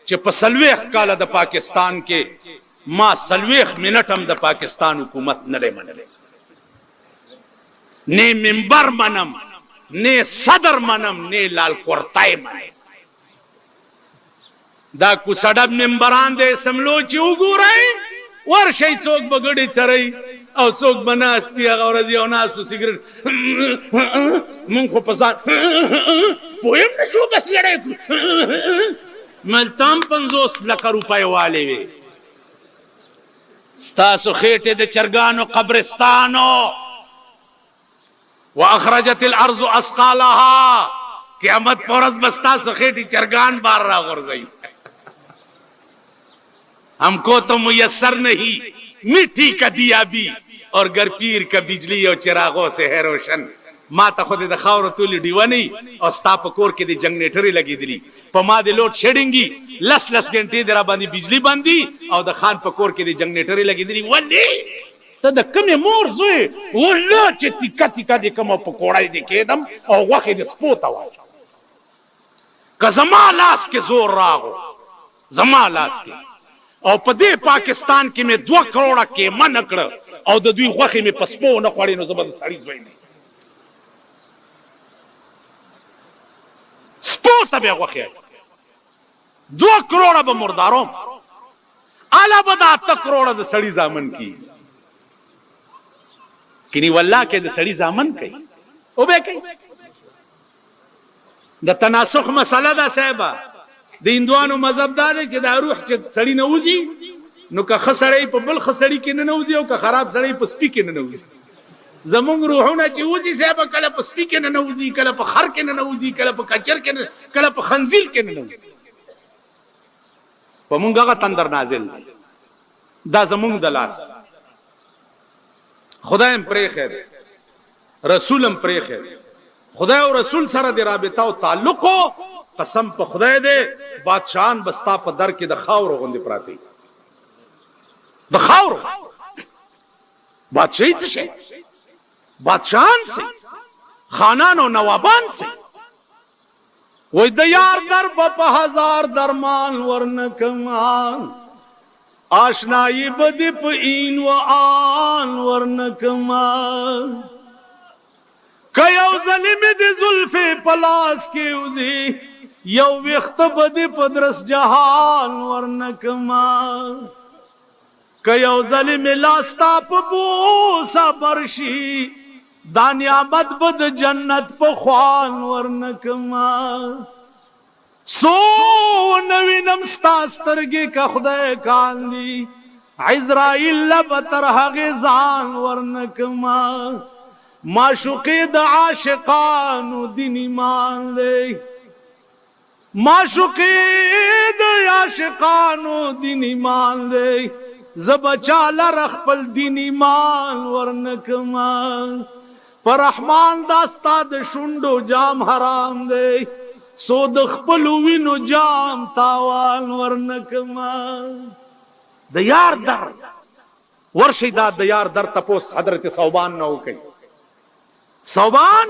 Speaker 1: چې په سلويخ کال د پاکستان کې ما سلويخ منټ هم د پاکستان حکومت نه لري منلې نه منبر منم ने सदर मनम ने लाल कुर्ताए मने दा कुसडब मेंबरान दे समलो ची उगुराई वर्षै चोक बगड़ी चरई او څوک بناستی هغه ورځ یو ناسو سیګریټ مونږ خو پسان پویم نشو بس لړۍ ملتام 50 لک روپۍ والے وي ستاسو خېټه د چرګانو قبرستانو واخرجت الارض اثقالها قیامت پرز بستا سو خېټه چرګان بار را غورځي हमको तो मुयस्सर नहीं मिट्टी का दिया भी और गरपीर का बिजली और चिरागों से है रोशन माँ तो खुद खावर तुली डिवानी और स्ताप कोर के दी जनरेटर लगी दिली पमा दे लोड शेडिंगी लस लस घंटे देरा बंदी बिजली बंदी और द खान पकोर के दी जनरेटर लगी दिली वल्ली तो द कमे मोर जुए वल्ला चे टिका टिका दे कम पकोड़ा दे केदम और वाके दे स्पोता वा कजमा लास के जोर रागो जमा लास के और पदे पाकिस्तान के में 2 करोड़ के मन अकड़ और द दुई वखे में पसपो न खड़ी न जबरदस्त साड़ी जोई नहीं स्पो तबे वखे 2 करोड़ ब मुर्दारों आला बदा 1 करोड़ द सड़ी जामन की किनी वल्ला के द सड़ी जामन कई ओबे कई द तनासुख मसला दा साहबा د هندوانو مذهب دا دی چې دا روح چې سړی نه وځي نو که خسړی په بل خسړی کې نه وځي او که خراب سړی په سپی کې نه وځي زمونږ روحونه چې وځي صاحب کله په سپی کې نه وځي کله په خر کې نه وځي کله په کچر کې نه کله په خنزیر کې نه وځي په مونږ هغه تندر نازل دا زمونږ د لاس خدایم پرې خیر رسولم پرې خیر خدای او رسول سره د رابطه او تعلق قسم په خدای دې بادشاہان بستا په در کې د خاور غوندې پراتی د خاور بادشاہي څه شي بادشاہان سي خانان او نوابان سي وای د یار در په هزار درمان ورنکمان آشنایی بدی په این و آن ورنکمان کيو ظلم دي زلفي پلاس کې وزي یو وخت بدی پدرس جهان ورنکما کيو ظلم لاستا پبو صبرشي دانیامت بد جنت په خوان ورنکما سو نوینم ستاسترګي کا خدای کاندي عزرائیل لبتر هغه ځان ورنکما معشوقی د عاشقانو دین ایمان دی معشوقی د عاشقانو دین ایمان دی زبچال رخپل دین ایمان ورنکما پر رحمان داستا د شوندو جام حرام دی سو د خپل وینو جام تاوان ورنکما د یار در ورشي دا د یار در تپوس حضرت صوبان نو کوي صوبان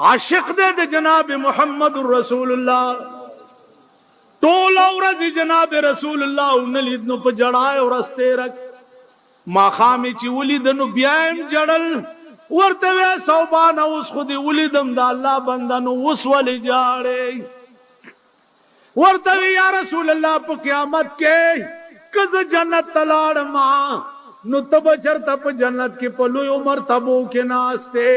Speaker 1: عاشق دے دے جناب محمد رسول اللہ طول اورد جناب رسول اللہ انلید نو پا جڑائے اور استے رکھ ما خامی چی ولیدنو بیائم جڑل ورتوے صوبان اس خودی ولیدم دا اللہ بندنو اس ولی جاڑے ورتوے یا رسول اللہ پا قیامت کے کز جنت تلاڑ ماں نو تب چرتا پا جنت کے پلوی عمر تبو کے ناستے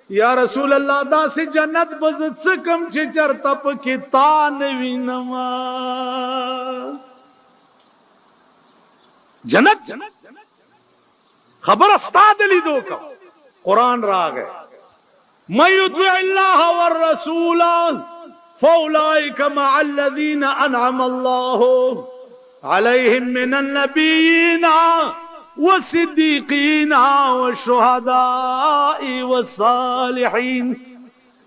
Speaker 1: یا رسول اللہ دا سی جنت بزد سکم چی چرتا پا کی تانوی نما جنت خبر استاد لی دو کا قرآن را گئے من یطوع اللہ والرسول فاولائک مع الذین انعم اللہ علیہم من النبیین والصدیقین والشہداء والصالحین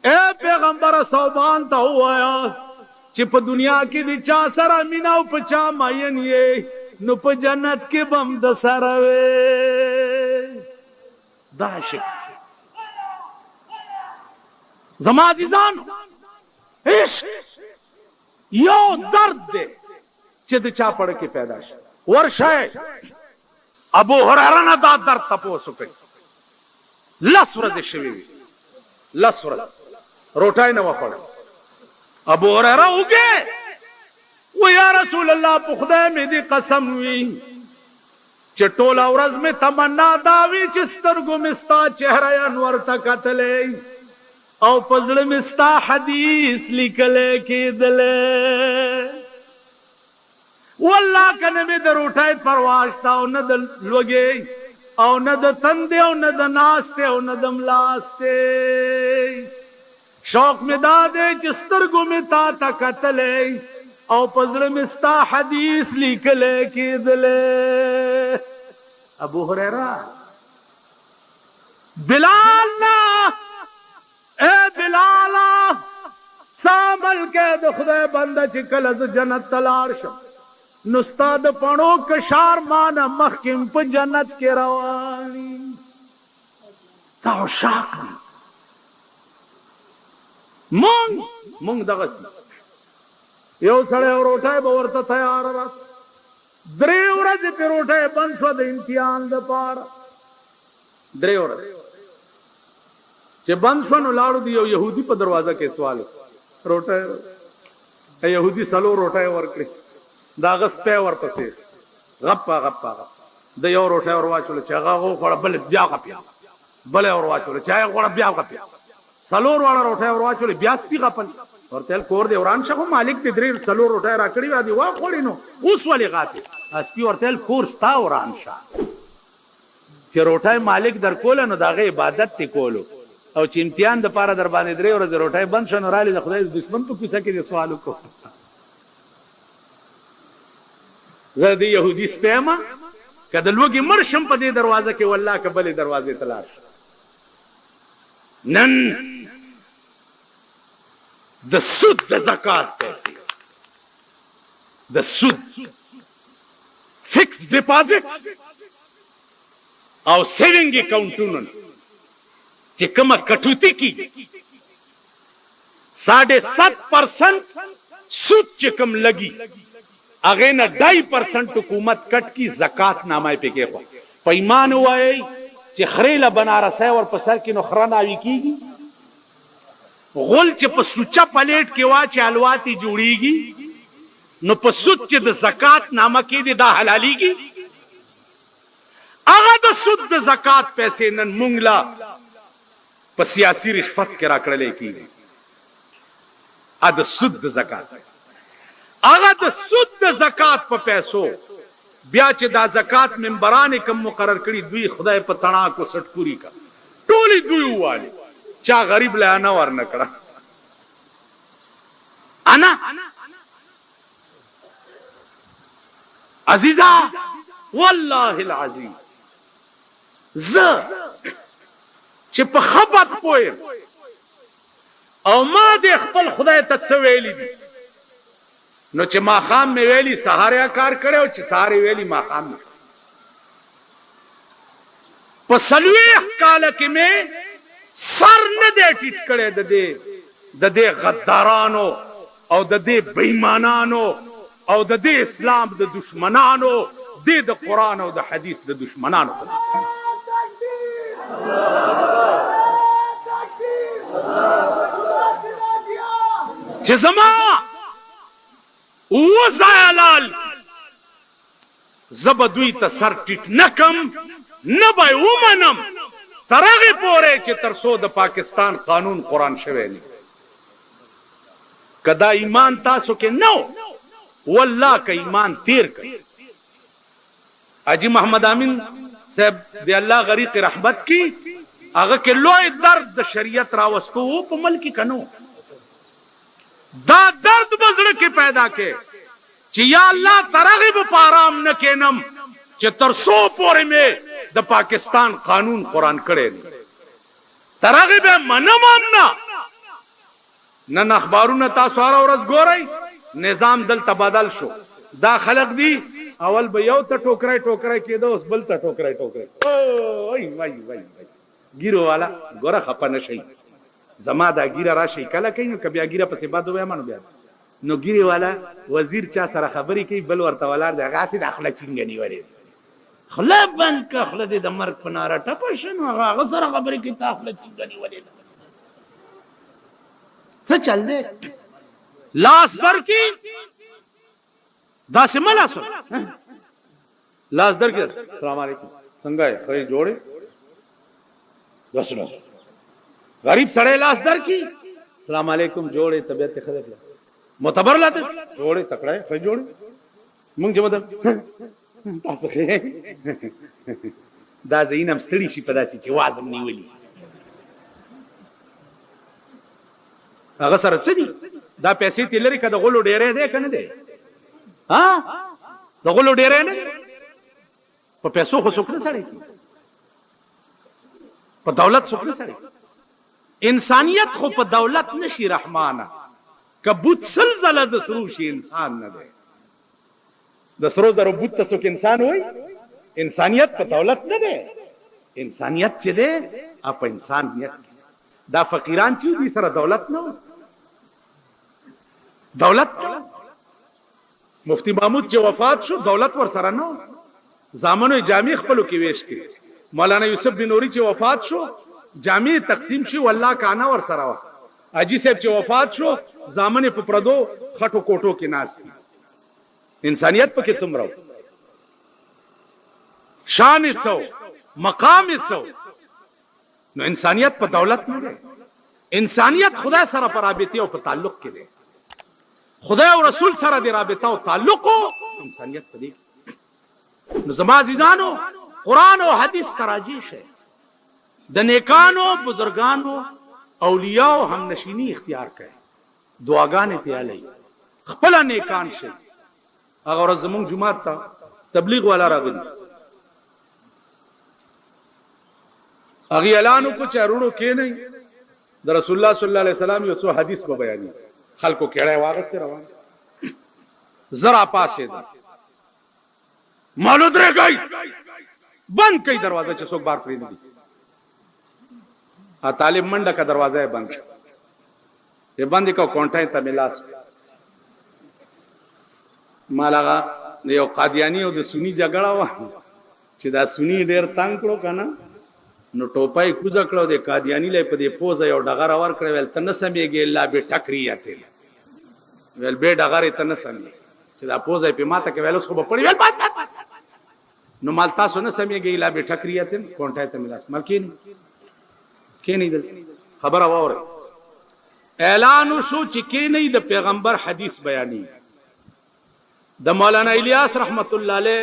Speaker 1: اے پیغمبر صوبان تا ہوا یا چی پا دنیا کی دی چا سرا میناو پا چا مائن یہ نو پا جنت کے بم دا سروے دا شک زمازیزان عشق یو درد دے چی دی چا پڑھ کے پیدا شک ورشای ابو هريره دا در تپوسو کوي لس ورځې شوي 10 ورځې روټای نه وخوړ. ابو هريره وګه و یا رسول الله په خدای مې دې قسم وي چې ټوله ورځ مې تمنا دا وي چې سترګو مې ستا چهره انور ته کتلې او په زړه مې ستا حدیث لیکلی کېدلی. والله که نه مې د روټۍ پروا شته او نه د لوږې او نه د تندې او نه د ناستې او نه د ملاستې. شوق مې دا دی چې سترګو مې تا ته کتلی او په زړه مې ستا حدیث لیکلی کېدلی. ابو هريره بلال نه اے بلالا سامل کې د خدای بنده چې کله ز جنت تلار شم نو ستا د پڼو کشار مانه مخکم په جنت کې رواني تا شاک مونږ دغه یو سړی روټۍ به ورته تیار راس 3 ورځې په روټۍ بند شو د امتحان دپاره. 3 ورځې چې بند شو نو لاړو دی یو یهودي په دروازه کې سوال روټۍ یهودي 3 روټۍ ورکړي دا هغه سپی ورپسې غپا غپا د یو روټۍ ور واچوله چې هغه وخوړه بل بیا غپیا بل ور واچوله چې هغه وخوړه بیا غپیا 3 واړه روټۍ ور واچوله بیا سپي غپل ورته کور دی وران شغه مالک دې 3 روټۍ راکړي و دي وا خوړي نو اوس ولې غاپي سپي ورته کور ستا وران شه چې روټۍ مالک در کوله نو دغه عبادت تی کولو او چې امتحان د پاره در باندې 3 ورځې روټۍ بند شنو رالي د خدای دشمن په کیسه کې سوال وکړو. زه د يهودي سپېما کله لوګي مرشم په دې دروازه کې والله کبلې دروازې تلار نن د سود د زکات پیسې د سود فکس ډیپازټ او سیوینګ اکاؤنټونو چې کومه کټوتی کی 7.5% سود چې کوم لګي اغه نه 2.5% حکومت کټ کی زکات نامه پکې خو پیمان وای چې خریله بنارسه ور په سر کې نو خرانه وی کیږي غول چې په سوچا پلیټ کې واچ الواتی جوړیږي نو په سود چې د زکات نامه کې دي دا حلاليږي. هغه د سود د زکات پیسې نن مونږ لا په سیاسي رشوت کې راکړلې کیږي. ا د سود د زکات هغه د سود د زکات په پیسو بیا چې دا زکات منبران کم مقرر کړي دوی خدای په تڼا کو سټکوري کا ټولي دوی واله چا غریب لا نه ور نکړه انا عزیزا والله العظیم ز چې په خبرت پوي او ما د خپل خدای ته څه ویلي دي نو چې ما خام مې ویلي سهاریا کار کړو چې سهاري ویلي ما خام په سلويخ کال کې مې سر نه دې ټیټ کړې د دې غدارانو او د دې بېمانانو او د دې اسلام د دشمنانو د قرآن او د حدیث د دشمنانو چې زما او زالال زبدوی ته سر ټیټ نکم نه به ومنم ترغه پوره چې ترسو د پاکستان قانون قرآن شوی نه کدا ایمان تاسو کې نو والله که ایمان تیر کړي حاجی محمد امین صاحب دی الله غریق رحمت کی هغه کې لوی درد د شریعت راوستو په ملک کنو دا درد بزړه کې پیدا کې چې یا الله ترغه په آرام نه کینم چې ترسو پورې مې د پاکستان قانون قرآن کړي ترغه به منم نن اخبارونه تاسو هر ورځ ګورئ نظام دل تبادل شو دا خلق دی اول به یو ته ټوکرای کېده اوس بل ته ټوکرای وای وای وای ګیرو والا ګوره خپه نشي زما دا ګیره راشي کله کوي نو کبیا ګیره پسې باد وای مانو بیا نو ګیره والا وزیر چا سره خبرې کوي بل ورته ولار د هغه سي د اخلاق چنګنی وری خلا بنک خلا د مرګ په ناره ټپه شنو هغه سره خبرې کوي ته اخلاق چنګنی وری څه چل دی لاس در کی داسې ملا سو لاس در کی السلام علیکم څنګه یې خې جوړې داسې غریب سړی لاس در کی السلام علیکم جوړې طبيعت خلک معتبر لاته جوړې تکړه خې جوړې مونږ چې مدد تاسو خې دا زینم ستړي شي په داسې چې وازم نیولي هغه سره څه دي دا پیسې تلری کده غلو ډېرې ده کنه ده ها د غلو ډېرې نه په پیسو خو څوک نه سړی په دولت څوک نه سړی انسانیت خو په دولت نشي رحمانه کبوت سلزله د سرو شي انسان نه ده د سرو درو بوت ته څوک انسان وای انسانیت په دولت نه ده انسانیت چې ده اپ انسانیت دا فقیران چې دي سره دولت نه دولت مفتی محمود چې وفات شو دولت ور سره نه زامنو جامع خپلو کې ویش کړي مولانا یوسف بن نوری چې وفات شو جامع تقسیم شي والله کانا ور سره وا اجي صاحب چې وفات شو زامن په پردو خټو کوټو کې ناس انسانیت پکې څومره شان څو مقام څو نو انسانیت په دولت نه ده انسانیت خدا سره پر رابطه او په تعلق کې ده خدای او رسول سره د رابطه او تعلق انسانیت پدې نو زما عزیزانو قران او حدیث تراجی شه د نیکانو بزرگانو اولیاء او هم نشینی اختیار کړي دعاګانې تیالي خپل نیکان شه هغه زمون جمعه ته تبلیغ والا راغلی هغه اعلان کو چارونو کې نه د رسول الله صلی الله علیه وسلم یو څو حدیث په بیانې خلکو کېړې واغسته روان زرا پاسه ده مالو درې گئی بند کړي دروازه چې څوک بار پرې نه دي ا طالب منډه کا دروازه بند یہ بند کو کونټای ته ملاس مالاغه یو قادیانی او د سنی جګړه و چې دا سنی ډیر تنگ کړو کنه نو ټوپای کوزه کړو د قادیانی لې په دې پوزه یو ډغر اور کړو ول تنه سمېږي الله به ټکریاته ول به ډغر تنه سمې چې دا پوزه په ماته کې ویلو خو په پړی ول بات نو مال تاسو نه سمېږي الله به ټکریاته کونټای ته ملاس ملکین کې نه دل خبر اوره اعلان شو چې کې نه د پیغمبر حدیث بیانې د مولانا الیاس رحمت الله علیه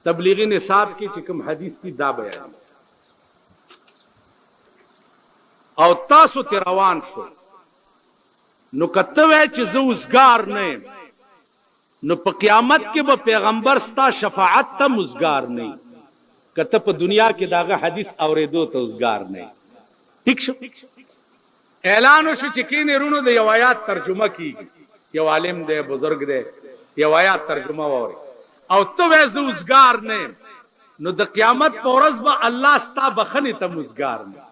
Speaker 1: تبلیغی نصاب کی چې کوم حدیث کی دا بیان او تاسو ته روان شو نو کته وای چې زه وزګار نه نو په قیامت کې به پیغمبر ستا شفاعت ته مزګار نه کته په دنیا کې داغه حدیث اوریدو ته وزګار نه ٹھیک شو اعلان شو چې کینې رونو د یو آیات ترجمه کیږي یو عالم دی بزرگ دی یو آیات ترجمه ووري او ته وای زه وزګار نه نو د قیامت په ورځ به الله ستا بخنه ته مزګار نه